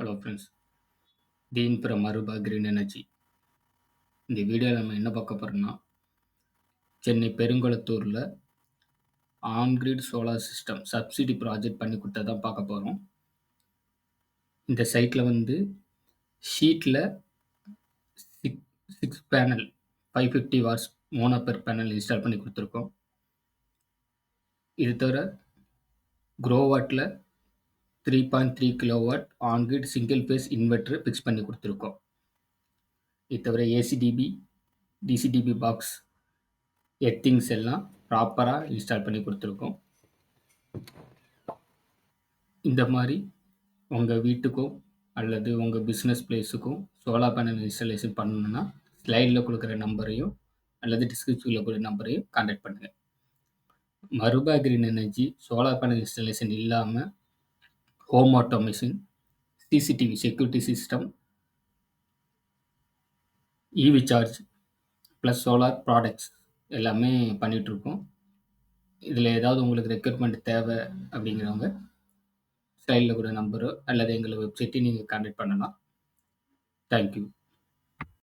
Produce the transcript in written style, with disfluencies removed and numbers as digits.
Hello friends. Deen from Aruba green energy. இந்த வீடியோவில் நம்ம என்ன பார்க்க போகிறோம்னா, சென்னை பெருங்குளத்தூரில் on grid solar system subsidy project பண்ணி கொடுத்ததான் பார்க்க போகிறோம். இந்த சைட்டில் ஷீட்டில் six panel 550 watts mono per panel install பண்ணி கொடுத்துருக்கோம். இது தவிர க்ரோவாட்டில் 3.3 kilowatt on grid single phase inverter fix பண்ணி கொடுத்துருக்கோம். இது தவிர ஏசிடிபி, டிசிடிபி பாக்ஸ், எர்த்திங்ஸ் எல்லாம் ப்ராப்பராக இன்ஸ்டால் பண்ணி கொடுத்துருக்கோம். இந்த மாதிரி உங்கள் வீட்டுக்கும் அல்லது உங்கள் பிஸ்னஸ் பிளேஸுக்கும் சோலார் பேனல் இன்ஸ்டாலேஷன் பண்ணணுன்னா ஸ்லைடில் கொடுக்குற நம்பரையும் அல்லது டிஸ்கிரிப்ஷனில் கொடுக்குற நம்பரையும் கான்டாக்ட் பண்ணுங்கள். Maruba green energy solar panel installation இல்லாமல் home automation, CCTV security system, EV charge plus solar products எல்லாமே பண்ணிகிட்ருக்கோம். இதில் ஏதாவது உங்களுக்கு ரெக்யர்மெண்ட் தேவை அப்படிங்கிறவங்க ஸ்டைலில் கூட நம்பரோ அல்லது எங்களை வெப்சைட்டையும் நீங்கள் கான்டாக்ட் பண்ணலாம். தேங்க்யூ.